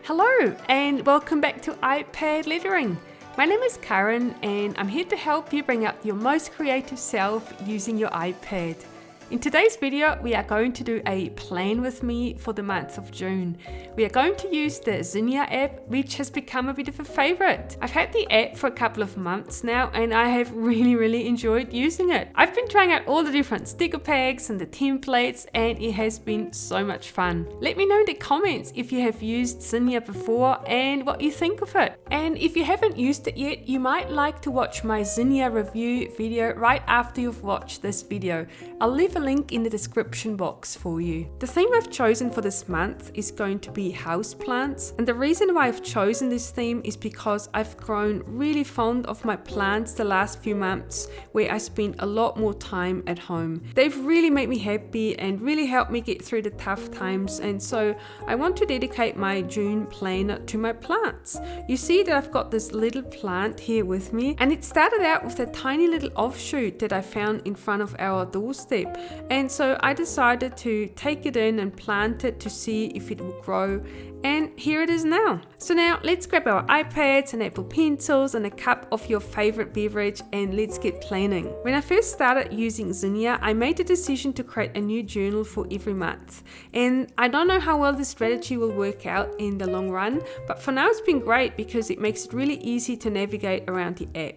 Hello and welcome back to iPad Lettering. My name is Karen and I'm here to help you bring out your most creative self using your iPad. In today's video, we are going to do a plan with me for the month of June. We are going to use the Zinnia app, which has become a bit of a favorite. I've had the app for a couple of months now and I have really enjoyed using it. I've been trying out all the different sticker packs and the templates and it has been so much fun. Let me know in the comments if you have used Zinnia before and what you think of it. And if you haven't used it yet, you might like to watch my Zinnia review video right after you've watched this video. I'll leave a link in the description box for you. The theme I've chosen for this month is going to be houseplants, and the reason why I've chosen this theme is because I've grown really fond of my plants the last few months where I spent a lot more time at home. They've really made me happy and really helped me get through the tough times, and so I want to dedicate my June planner to my plants. You see that I've got this little plant here with me, and it started out with a tiny little offshoot that I found in front of our doorstep. And so I decided to take it in and plant it to see if it will grow. And here it is now. So now let's grab our iPads and Apple Pencils and a cup of your favorite beverage and let's get planning. When I first started using Zinnia, I made the decision to create a new journal for every month. And I don't know how well this strategy will work out in the long run, but for now it's been great because it makes it really easy to navigate around the app.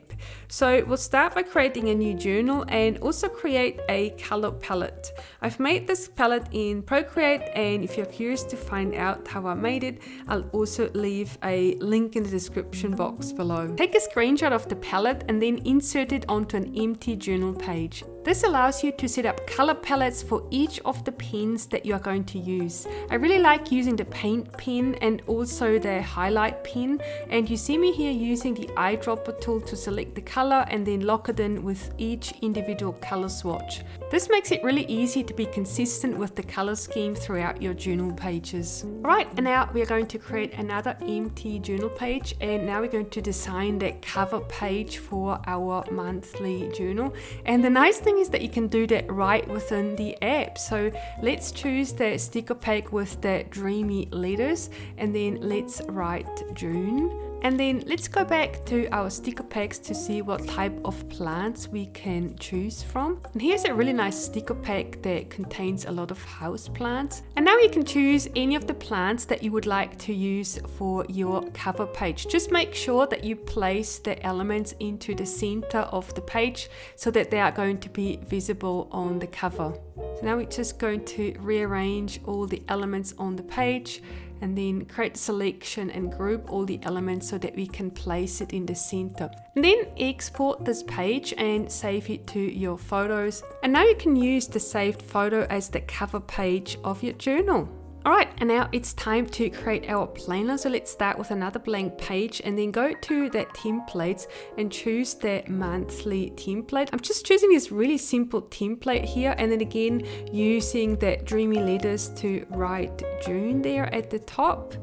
So we'll start by creating a new journal and also create a color palette. I've made this palette in Procreate, and if you're curious to find out how I made it, I'll also leave a link in the description box below. Take a screenshot of the palette and then insert it onto an empty journal page. This allows you to set up color palettes for each of the pens that you are going to use. I really like using the paint pen and also the highlight pen, and you see me here using the eyedropper tool to select the color and then lock it in with each individual color swatch. This makes it really easy to be consistent with the color scheme throughout your journal pages. Alright, and now we are going to create another empty journal page, and now we're going to design the cover page for our monthly journal. And the nice thing is that you can do that right within the app. So let's choose the sticker pack with the dreamy letters and then let's write June. And then let's go back to our sticker packs to see what type of plants we can choose from. And here's a really nice sticker pack that contains a lot of house plants. And now you can choose any of the plants that you would like to use for your cover page. Just make sure that you place the elements into the center of the page so that they are going to be visible on the cover. So now we're just going to rearrange all the elements on the page and then create a selection and group all the elements so that we can place it in the center. And then export this page and save it to your photos. And now you can use the saved photo as the cover page of your journal. Alright, and now it's time to create our planner. So let's start with another blank page and then go to the templates and choose the monthly template. I'm just choosing this really simple template here, and then again using the dreamy letters to write June there at the top.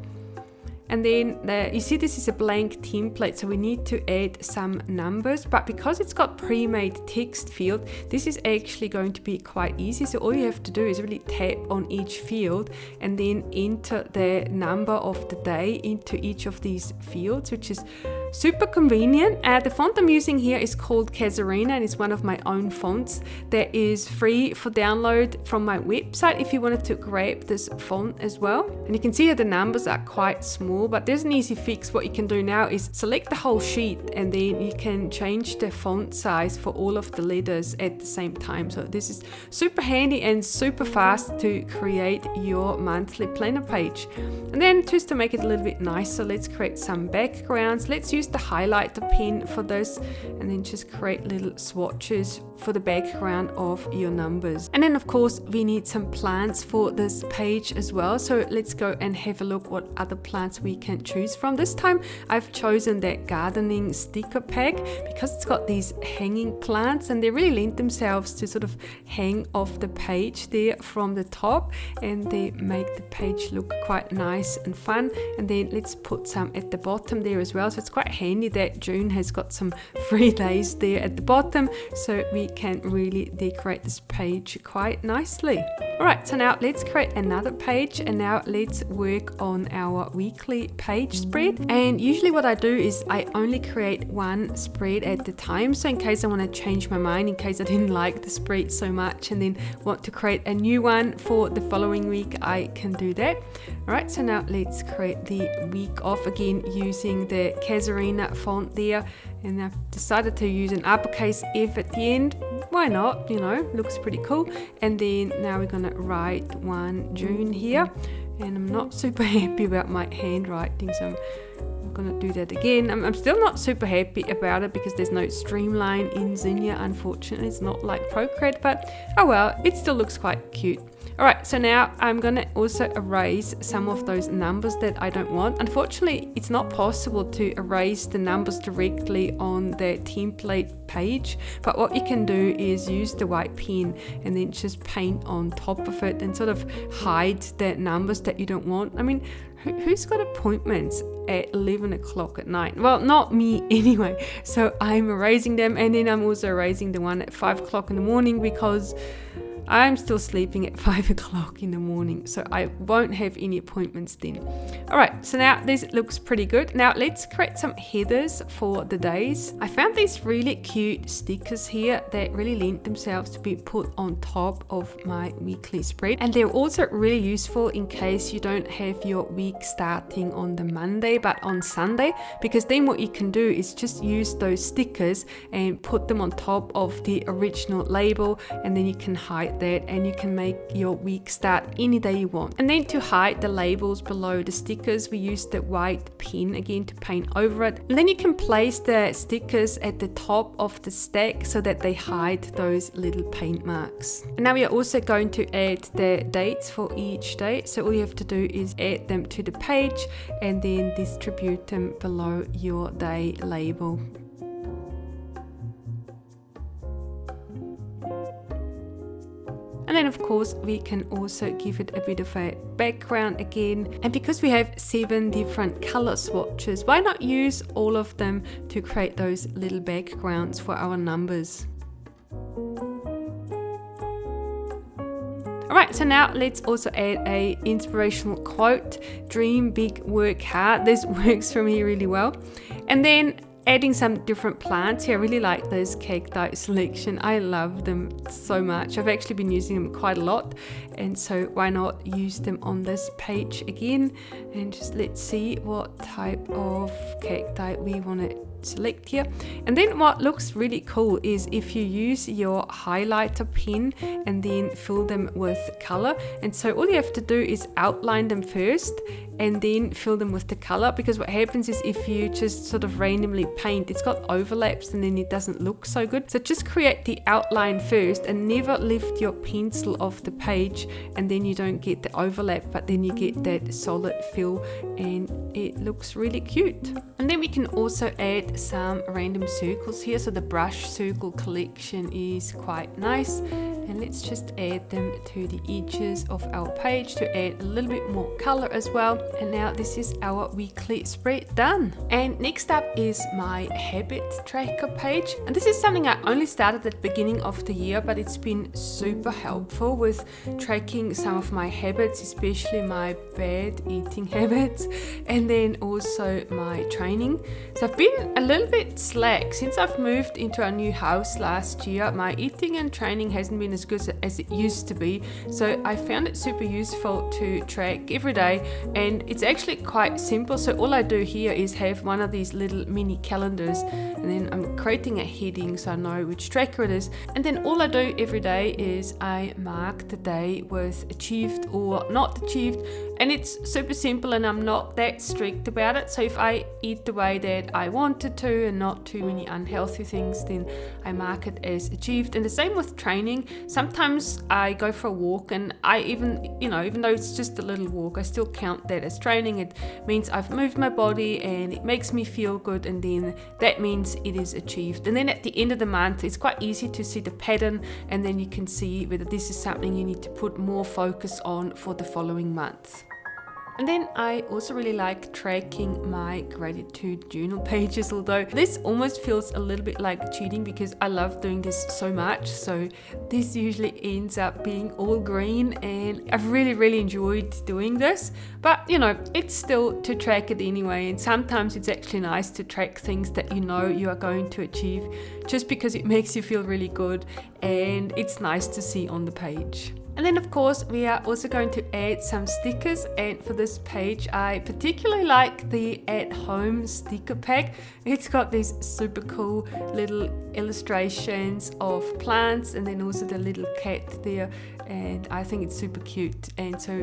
And then you see this is a blank template, so we need to add some numbers, but because it's got pre-made text field, this is actually going to be quite easy. So all you have to do is really tap on each field and then enter the number of the day into each of these fields, which is super convenient. The font I'm using here is called Casuarina and it's one of my own fonts that is free for download from my website if you wanted to grab this font as well. And you can see that the numbers are quite small, but there's an easy fix. What you can do now is select the whole sheet and then you can change the font size for all of the letters at the same time. So this is super handy and super fast to create your monthly planner page. And then just to make it a little bit nicer, let's create some backgrounds. Let's use the highlighter pen for this and then just create little swatches for the background of your numbers. And then of course we need some plants for this page as well, so let's go and have a look what other plants we can choose from. This time I've chosen that gardening sticker pack because it's got these hanging plants and they really lend themselves to sort of hang off the page there from the top, and they make the page look quite nice and fun. And then let's put some at the bottom there as well, so it's quite handy that June has got some free days there at the bottom, so we can really decorate this page quite nicely. Alright, so now let's create another page, and now let's work on our weekly page spread. And usually what I do is I only create one spread at a time. So in case I want to change my mind, in case I didn't like the spread so much and then want to create a new one for the following week, I can do that. Alright, so now let's create the week off again using the Casuarina font there. And I've decided to use an uppercase F at the end. Why not? You know, looks pretty cool. And then now we're gonna write 1 June here. And I'm not super happy about my handwriting, so I'm gonna do that again. I'm still not super happy about it because there's no streamline in Zinnia, unfortunately. It's not like Procreate, but oh well, it still looks quite cute. Alright, so now I'm going to also erase some of those numbers that I don't want. Unfortunately, it's not possible to erase the numbers directly on the template page, but what you can do is use the white pen and then just paint on top of it and sort of hide the numbers that you don't want. I mean, who's got appointments at 11 o'clock at night? Well, not me anyway. So I'm erasing them, and then I'm also erasing the one at 5 o'clock in the morning because I'm still sleeping at 5 o'clock in the morning, so I won't have any appointments then. Alright, so now this looks pretty good. Now let's create some headers for the days. I found these really cute stickers here that really lend themselves to be put on top of my weekly spread. And they're also really useful in case you don't have your week starting on the Monday but on Sunday, because then what you can do is just use those stickers and put them on top of the original label, and then you can hide that and you can make your week start any day you want. And then to hide the labels below the stickers, we use the white pen again to paint over it. And then you can place the stickers at the top of the stack so that they hide those little paint marks. And now we are also going to add the dates for each day. So all you have to do is add them to the page and then distribute them below your day label. And then of course we can also give it a bit of a background again. And because we have 7 different color swatches, why not use all of them to create those little backgrounds for our numbers? Alright, so now let's also add a inspirational quote. Dream big, work hard. This works for me really well. And then adding some different plants here. I really like this cacti selection. I love them so much. I've actually been using them quite a lot, and so why not use them on this page again. And just let's see what type of cacti we want to select here. And then what looks really cool is if you use your highlighter pen and then fill them with color. And so all you have to do is outline them first and then fill them with the color, because what happens is if you just sort of randomly paint, it's got overlaps and then it doesn't look so good. So just create the outline first and never lift your pencil off the page, and then you don't get the overlap, but then you get that solid fill and it looks really cute. And then we can also add some random circles here. So the brush circle collection is quite nice, and let's just add them to the edges of our page to add a little bit more color as well. And now this is our weekly spread done. And next up is my habit tracker page, and this is something I only started at the beginning of the year, but it's been super helpful with tracking some of my habits, especially my bad eating habits, and then also my training. So I've been a little bit slack since I've moved into our new house last year. My eating and training hasn't been as good as it used to be, so I found it super useful to track every day. And it's actually quite simple. So all I do here is have one of these little mini calendars, and then I'm creating a heading so I know which tracker it is. And then all I do every day is I mark the day with achieved or not achieved. And it's super simple, and I'm not that strict about it. So if I eat the way that I wanted to and not too many unhealthy things, then I mark it as achieved. And the same with training. Sometimes I go for a walk, and I even though it's just a little walk, I still count that as training. It means I've moved my body and it makes me feel good, and then that means it is achieved. And then at the end of the month, it's quite easy to see the pattern, and then you can see whether this is something you need to put more focus on for the following month. And then I also really like tracking my gratitude journal pages, although this almost feels a little bit like cheating because I love doing this so much. So this usually ends up being all green, and I've really enjoyed doing this. But you know, it's still to track it anyway, and sometimes it's actually nice to track things that you know you are going to achieve just because it makes you feel really good and it's nice to see on the page. And then of course we are also going to add some stickers, and for this page I particularly like the at home sticker pack. It's got these super cool little illustrations of plants and then also the little cat there, and I think it's super cute, and so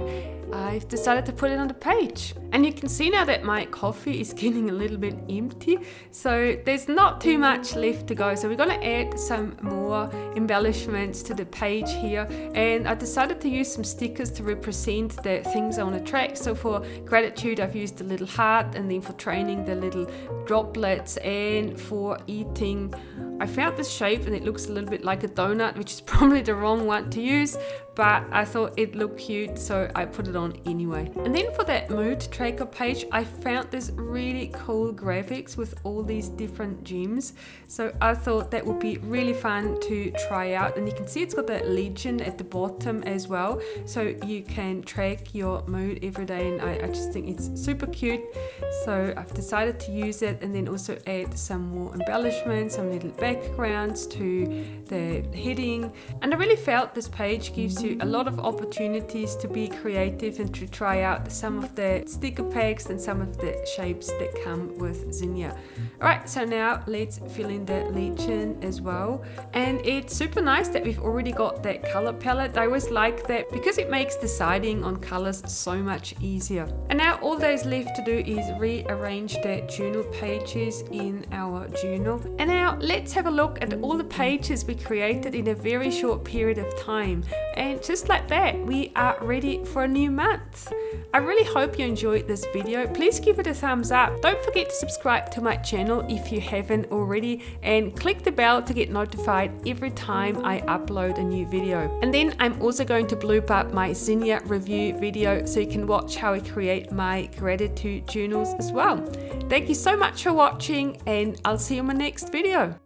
I've decided to put it on the page. And you can see now that my coffee is getting a little bit empty, so there's not too much left to go. So we're going to add some more embellishments to the page here, and I decided to use some stickers to represent the things I want to track. So for gratitude I've used the little heart, and then for training the little droplets, and for eating I found this shape and it looks a little bit like a donut, which is probably the wrong one to use, but I thought it looked cute, so I put it on anyway. And then for that mood tracker page, I found this really cool graphics with all these different gems. So I thought that would be really fun to try out. And you can see it's got that legend at the bottom as well, so you can track your mood every day, and I just think it's super cute. So I've decided to use it, and then also add some more embellishments, some little backgrounds to the heading. And I really felt this page gives you a lot of opportunities to be creative and to try out some of the sticker packs and some of the shapes that come with Zinnia. Alright, so now let's fill in the legend as well. And it's super nice that we've already got that color palette. I always like that because it makes deciding on colors so much easier. And now all there's left to do is rearrange the journal pages in our journal. And now let's have a look at all the pages we created in a very short period of time. And just like that, we are ready for a new month. I really hope you enjoyed this video. Please give it a thumbs up. Don't forget to subscribe to my channel if you haven't already, and click the bell to get notified every time I upload a new video. And then I'm also going to bloop up my Zinnia review video so you can watch how I create my gratitude journals as well. Thank you so much for watching, and I'll see you in my next video.